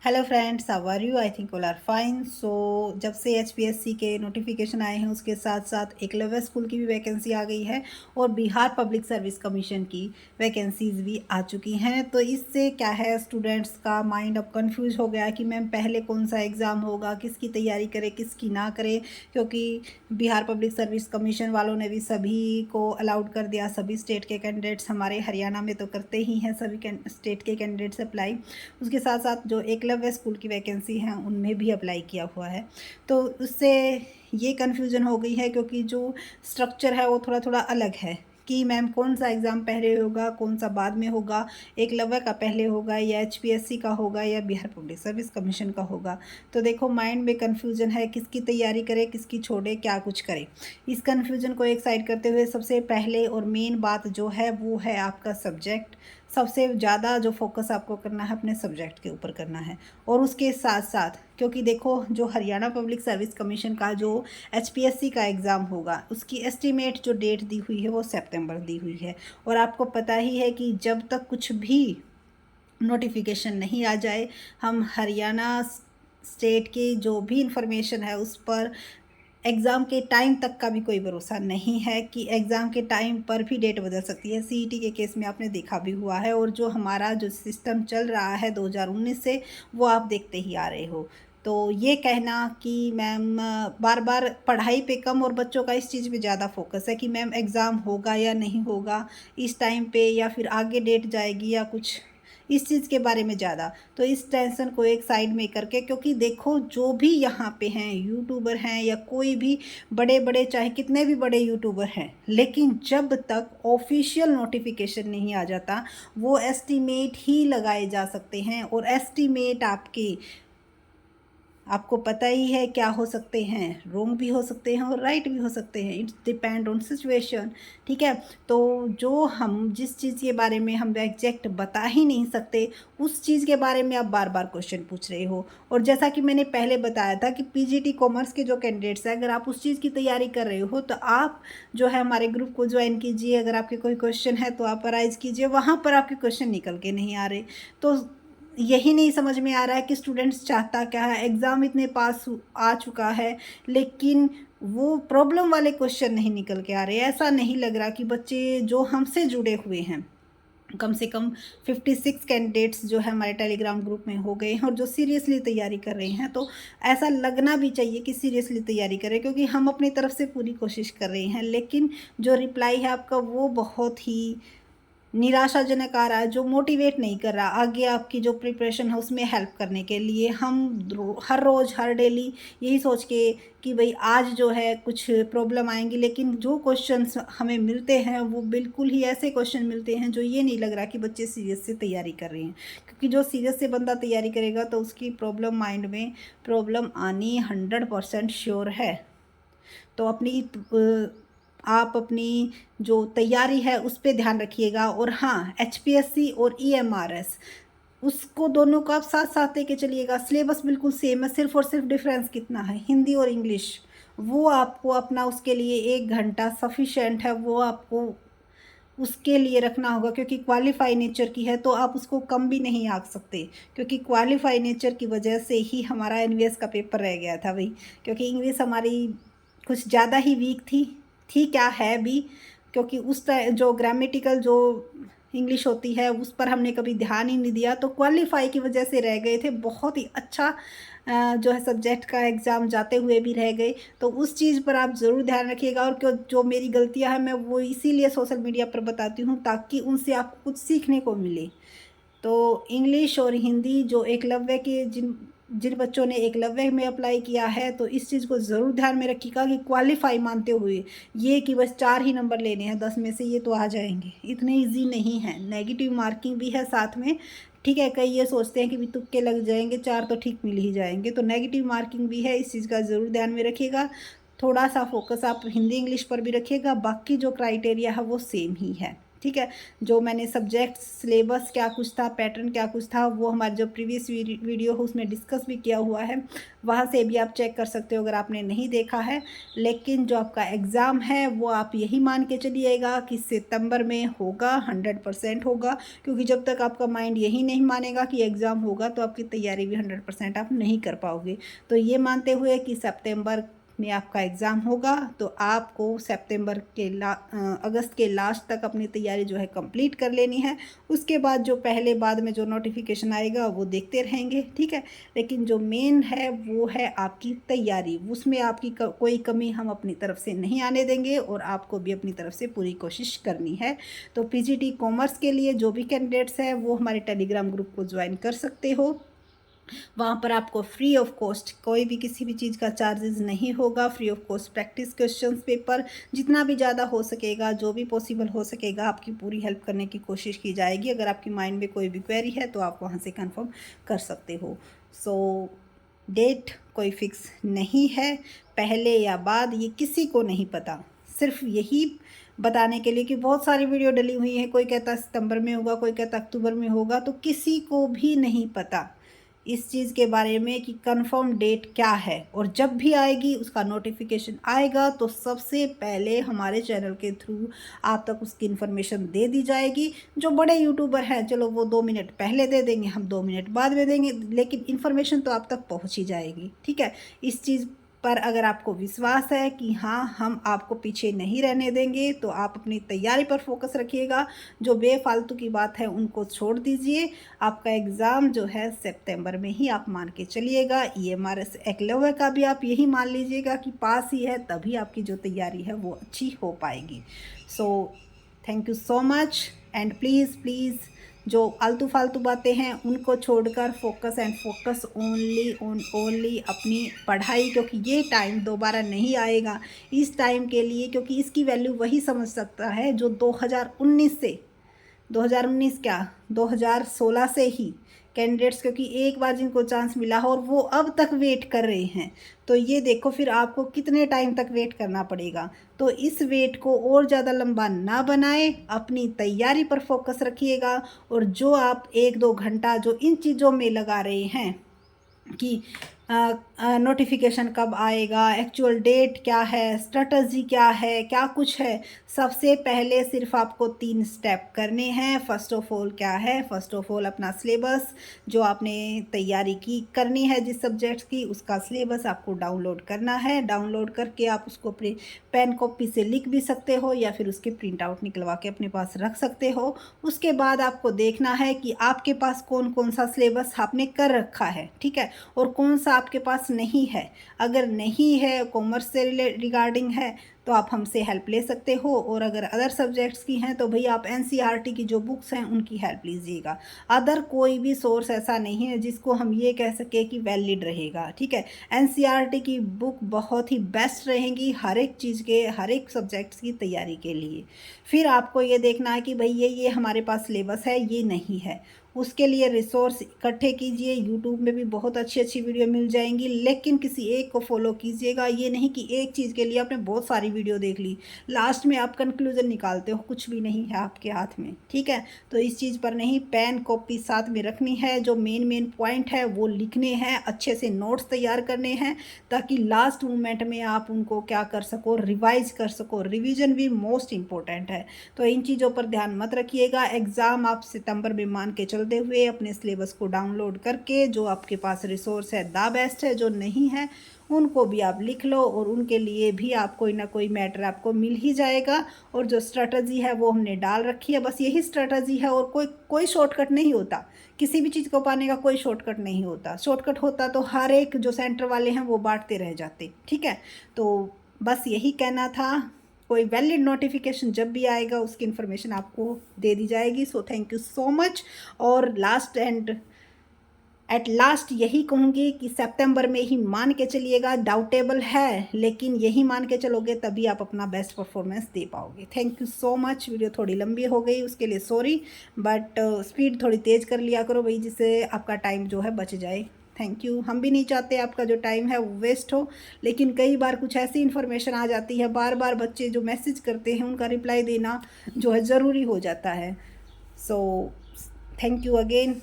Hello friends, how are you? I think all are fine. So जब से HPSC के notification आए हैं उसके साथ साथ एकलव्य स्कूल की भी वैकेंसी आ गई है और बिहार पब्लिक सर्विस कमीशन की वैकेंसीज भी आ चुकी हैं। तो इससे क्या है, स्टूडेंट्स का माइंड अब कंफ्यूज हो गया कि मैम पहले कौन सा एग्ज़ाम होगा, किसकी तैयारी करें किसकी ना करें। क्योंकि बिहार पब्लिक सर्विस कमीशन वालों ने भी सभी को अलाउड कर दिया, सभी स्टेट के कैंडिडेट्स, हमारे हरियाणा में तो करते ही हैं सभी स्टेट के कैंडिडेट्स अप्लाई। उसके साथ साथ जो एकलव्य स्कूल की वैकेंसी हैं उनमें भी अप्लाई किया हुआ है। तो उससे ये कन्फ्यूज़न हो गई है क्योंकि जो स्ट्रक्चर है वो थोड़ा थोड़ा अलग है कि मैम कौन सा एग्ज़ाम पहले होगा, कौन सा बाद में होगा, एकलव्य का पहले होगा या एचपीएससी का होगा या बिहार पब्लिक सर्विस कमीशन का होगा। तो देखो, माइंड में कन्फ्यूज़न है, किसकी तैयारी करे किसकी छोड़े, क्या कुछ करे। इस कन्फ्यूज़न को एक साइड करते हुए सबसे पहले और मेन बात जो है वो है आपका सब्जेक्ट। सबसे ज़्यादा जो फोकस आपको करना है अपने सब्जेक्ट के ऊपर करना है। और उसके साथ साथ क्योंकि देखो, जो हरियाणा पब्लिक सर्विस कमीशन का जो एचपीएससी का एग्ज़ाम होगा उसकी एस्टीमेट जो डेट दी हुई है वो सितंबर दी हुई है। और आपको पता ही है कि जब तक कुछ भी नोटिफिकेशन नहीं आ जाए, हम हरियाणा स्टेट की जो भी इंफॉर्मेशन है उस पर एग्ज़ाम के टाइम तक का भी कोई भरोसा नहीं है कि एग्ज़ाम के टाइम पर भी डेट बदल सकती है। सीईटी के केस में आपने देखा भी हुआ है, और जो हमारा जो सिस्टम चल रहा है 2019 से, वो आप देखते ही आ रहे हो। तो ये कहना कि मैम बार बार पढ़ाई पे कम और बच्चों का इस चीज़ पे ज़्यादा फोकस है कि मैम एग्ज़ाम होगा या नहीं होगा इस टाइम पे, या फिर आगे डेट जाएगी या कुछ, इस चीज़ के बारे में ज़्यादा। तो इस टेंशन को एक साइड में करके, क्योंकि देखो जो भी यहाँ पे हैं यूट्यूबर हैं या कोई भी बड़े बड़े, चाहे कितने भी बड़े यूट्यूबर हैं, लेकिन जब तक ऑफिशियल नोटिफिकेशन नहीं आ जाता वो एस्टीमेट ही लगाए जा सकते हैं। और एस्टीमेट आपको पता ही है क्या हो सकते हैं, रॉन्ग भी हो सकते हैं और राइट भी हो सकते हैं। It's depend on situation. ठीक है, तो जो हम जिस चीज़ के बारे में हम एग्जैक्ट बता ही नहीं सकते उस चीज़ के बारे में आप बार बार क्वेश्चन पूछ रहे हो। और जैसा कि मैंने पहले बताया था कि पीजीटी कॉमर्स के जो कैंडिडेट्स हैं, अगर आप उस चीज़ की तैयारी कर रहे हो तो आप जो है हमारे ग्रुप को ज्वाइन कीजिए। अगर आपके कोई क्वेश्चन है तो आप अराइज कीजिए, वहाँ पर आपके क्वेश्चन निकल के नहीं आ रहे। तो यही नहीं समझ में आ रहा है कि स्टूडेंट्स चाहता क्या है। एग्ज़ाम इतने आ चुका है लेकिन वो प्रॉब्लम वाले क्वेश्चन नहीं निकल के आ रहे। ऐसा नहीं लग रहा कि बच्चे जो हमसे जुड़े हुए हैं, कम से कम 56 कैंडिडेट्स जो है हमारे टेलीग्राम ग्रुप में हो गए हैं और जो सीरियसली तैयारी कर रहे हैं। तो ऐसा लगना भी चाहिए कि सीरियसली तैयारी करें, क्योंकि हम अपनी तरफ से पूरी कोशिश कर रहे हैं, लेकिन जो रिप्लाई है आपका वो बहुत ही निराशाजनक आ रहा है, जो मोटिवेट नहीं कर रहा आगे आपकी जो प्रिपरेशन है उसमें हेल्प करने के लिए। हम हर रोज़ हर डेली यही सोच के कि भाई आज जो है कुछ प्रॉब्लम आएंगी, लेकिन जो क्वेश्चंस हमें मिलते हैं वो बिल्कुल ही ऐसे क्वेश्चन मिलते हैं जो ये नहीं लग रहा कि बच्चे सीरियस से तैयारी कर रहे हैं। क्योंकि जो सीरियस से बंदा तैयारी करेगा तो उसकी प्रॉब्लम, माइंड में प्रॉब्लम आनी 100% श्योर है। तो आप अपनी जो तैयारी है उस पे ध्यान रखिएगा। और हाँ, एचपीएससी और ईएमआरएस, उसको दोनों को आप साथ साथ लेके चलिएगा। सिलेबस बिल्कुल सेम है, सिर्फ और सिर्फ डिफरेंस कितना है, हिंदी और इंग्लिश। वो आपको अपना उसके लिए 1 घंटा सफिशेंट है, वो आपको उसके लिए रखना होगा। क्योंकि क्वालिफाई नेचर की है तो आप उसको कम भी नहीं आंक सकते, क्योंकि क्वालिफाई नेचर की वजह से ही हमारा एनवीएस का पेपर रह गया था भाई। क्योंकि इंग्लिश हमारी कुछ ज़्यादा ही वीक थी क्या है भी। क्योंकि उस जो ग्रामेटिकल जो इंग्लिश होती है उस पर हमने कभी ध्यान ही नहीं दिया, तो क्वालिफाई की वजह से रह गए थे। बहुत ही अच्छा जो है सब्जेक्ट का एग्ज़ाम जाते हुए भी रह गए। तो उस चीज़ पर आप ज़रूर ध्यान रखिएगा। और जो मेरी गलतियां हैं मैं वो इसीलिए सोशल मीडिया पर बताती हूँ ताकि उनसे आपको कुछ सीखने को मिले। तो इंग्लिश और हिंदी जो एकलव्य के जिन जिन बच्चों ने एकलव्य में अप्लाई किया है, तो इस चीज़ को ज़रूर ध्यान में रखिएगा कि क्वालिफाई मानते हुए ये कि बस 4 ही नंबर लेने हैं 10 में से, ये तो आ जाएंगे, इतने इजी नहीं है। नेगेटिव मार्किंग भी है साथ में। ठीक है, कई ये सोचते हैं कि भी तुक्के लग जाएंगे, 4 तो ठीक मिल ही जाएंगे, तो नेगेटिव मार्किंग भी है। इस चीज़ का ज़रूर ध्यान में रखिएगा। थोड़ा सा फोकस आप हिंदी इंग्लिश पर भी रखिएगा, बाकी जो क्राइटेरिया है वो सेम ही है। ठीक है। जो मैंने सब्जेक्ट सिलेबस क्या कुछ था, पैटर्न क्या कुछ था, वो हमारे जो प्रीवियस वीडियो है उसमें डिस्कस भी किया हुआ है, वहाँ से भी आप चेक कर सकते हो अगर आपने नहीं देखा है। लेकिन जो आपका एग्ज़ाम है वो आप यही मान के चलिएगा कि सितंबर में होगा, 100% होगा, क्योंकि जब तक आपका माइंड यही नहीं मानेगा कि एग्ज़ाम होगा तो आपकी तैयारी भी 100% आप नहीं कर पाओगे। तो ये मानते हुए कि सितंबर में आपका एग्ज़ाम होगा, तो आपको सितंबर के अगस्त के लास्ट तक अपनी तैयारी जो है कंप्लीट कर लेनी है। उसके बाद जो पहले बाद में जो नोटिफिकेशन आएगा वो देखते रहेंगे, ठीक है। लेकिन जो मेन है वो है आपकी तैयारी, उसमें आपकी कोई कमी हम अपनी तरफ से नहीं आने देंगे और आपको भी अपनी तरफ से पूरी कोशिश करनी है। तो पीजीटी कॉमर्स के लिए जो भी कैंडिडेट्स हैं वो हमारे टेलीग्राम ग्रुप को ज्वाइन कर सकते हो। वहाँ पर आपको फ्री ऑफ कॉस्ट कोई भी किसी भी चीज़ का चार्जेस नहीं होगा। Free of cost practice questions paper जितना भी ज़्यादा हो सकेगा, जो भी पॉसिबल हो सकेगा, आपकी पूरी हेल्प करने की कोशिश की जाएगी। अगर आपकी माइंड में कोई भी क्वेरी है तो आप वहाँ से कंफर्म कर सकते हो। सो डेट कोई फिक्स नहीं है, पहले या बाद ये किसी को नहीं पता। सिर्फ यही बताने के लिए कि बहुत सारी वीडियो डली हुई है, कोई कहता सितंबर में होगा, कोई कहता अक्टूबर में होगा, तो किसी को भी नहीं पता इस चीज़ के बारे में कि कंफर्म डेट क्या है। और जब भी आएगी उसका नोटिफिकेशन आएगा तो सबसे पहले हमारे चैनल के थ्रू आप तक उसकी इन्फॉर्मेशन दे दी जाएगी। जो बड़े यूट्यूबर हैं चलो वो 2 मिनट पहले दे देंगे, हम 2 मिनट बाद में देंगे, लेकिन इन्फॉर्मेशन तो आप तक पहुंच ही जाएगी, ठीक है। इस चीज़ पर अगर आपको विश्वास है कि हाँ हम आपको पीछे नहीं रहने देंगे, तो आप अपनी तैयारी पर फोकस रखिएगा। जो बेफालतू की बात है उनको छोड़ दीजिए। आपका एग्ज़ाम जो है सितंबर में ही आप मान के चलिएगा। EMRS एकलव्य का भी आप यही मान लीजिएगा कि पास ही है, तभी आपकी जो तैयारी है वो अच्छी हो पाएगी। So thank you so much and please जो आलतू फालतू बातें हैं उनको छोड़कर फोकस ओनली अपनी पढ़ाई, क्योंकि ये टाइम दोबारा नहीं आएगा। इस टाइम के लिए, क्योंकि इसकी वैल्यू वही समझ सकता है जो 2019 क्या 2016 से ही कैंडिडेट्स, क्योंकि एक बार जिनको चांस मिला हो और वो अब तक वेट कर रहे हैं, तो ये देखो फिर आपको कितने टाइम तक वेट करना पड़ेगा। तो इस वेट को और ज़्यादा लंबा ना बनाए, अपनी तैयारी पर फोकस रखिएगा। और जो आप 1-2 घंटा जो इन चीज़ों में लगा रहे हैं कि नोटिफिकेशन कब आएगा, एक्चुअल डेट क्या है, स्ट्रेटजी क्या है, क्या कुछ है, सबसे पहले सिर्फ आपको 3 स्टेप करने हैं। फर्स्ट ऑफ ऑल क्या है, फर्स्ट ऑफ ऑल अपना सिलेबस जो आपने तैयारी की करनी है जिस सब्जेक्ट्स की, उसका सिलेबस आपको डाउनलोड करना है। डाउनलोड करके आप उसको अपने पेन कॉपी से लिख भी सकते हो या फिर उसके प्रिंट आउट निकलवा के अपने पास रख सकते हो। उसके बाद आपको देखना है कि आपके पास कौन कौन सा सिलेबस आपने कर रखा है, ठीक है, और कौन सा आपके पास नहीं है। अगर नहीं है, कॉमर्स से रिगार्डिंग है, तो आप हमसे हेल्प ले सकते हो। और अगर अदर सब्जेक्ट्स की हैं तो भाई आप NCERT की जो बुक्स हैं उनकी हेल्प लीजिएगा। अदर कोई भी सोर्स ऐसा नहीं है जिसको हम ये कह सके कि वैलिड रहेगा, ठीक है। NCERT की बुक बहुत ही बेस्ट रहेंगी हर एक चीज़ के, हर एक सब्जेक्ट्स की तैयारी के लिए। फिर आपको ये देखना है कि भाई ये हमारे पास सिलेबस है, ये नहीं है, उसके लिए रिसोर्स इकट्ठे कीजिए। यूट्यूब में भी बहुत अच्छी वीडियो मिल जाएंगी, लेकिन किसी एक को फॉलो कीजिएगा। ये नहीं कि एक चीज़ के लिए आपने बहुत सारी वीडियो देख ली, लास्ट में आप कंक्लूजन निकालते हो, कुछ भी नहीं है आपके हाथ में, ठीक है। तो इस चीज़ पर नहीं, पेन कॉपी साथ में रखनी है, जो मेन पॉइंट है वो लिखने हैं, अच्छे से नोट्स तैयार करने हैं, ताकि लास्ट मोमेंट में आप उनको क्या कर सको, रिवाइज कर सको। रिवीजन भी मोस्ट इम्पोर्टेंट है। तो इन चीज़ों पर ध्यान मत रखिएगा। एग्ज़ाम आप सितंबर में मान के चलते हुए अपने सिलेबस को डाउनलोड करके, जो आपके पास रिसोर्स है द बेस्ट है, जो नहीं है उनको भी आप लिख लो, और उनके लिए भी आप कोई ना कोई मैटर आपको मिल ही जाएगा। और जो स्ट्रेटजी है वो हमने डाल रखी है, बस यही स्ट्रेटजी है, और कोई शॉर्टकट नहीं होता। किसी भी चीज़ को पाने का कोई शॉर्टकट नहीं होता। शॉर्टकट होता तो हर एक जो सेंटर वाले हैं वो बांटते रह जाते, ठीक है। तो बस यही कहना था। कोई वैलिड नोटिफिकेशन जब भी आएगा उसकी इन्फॉर्मेशन आपको दे दी जाएगी। So thank you so much. और लास्ट एंड एट लास्ट यही कहूँगी कि सितंबर में ही मान के चलिएगा। डाउटेबल है, लेकिन यही मान के चलोगे तभी आप अपना बेस्ट परफॉर्मेंस दे पाओगे। Thank you so much. Video थोड़ी लंबी हो गई, उसके लिए सॉरी, बट स्पीड थोड़ी तेज़ कर लिया करो भाई, जिससे आपका टाइम जो है बच जाए। Thank you. हम भी नहीं चाहते आपका जो टाइम है वो वेस्ट हो, लेकिन कई बार कुछ ऐसी इन्फॉर्मेशन आ जाती है, बार बार बच्चे जो मैसेज करते हैं उनका रिप्लाई देना जो है ज़रूरी हो जाता है। So thank you again.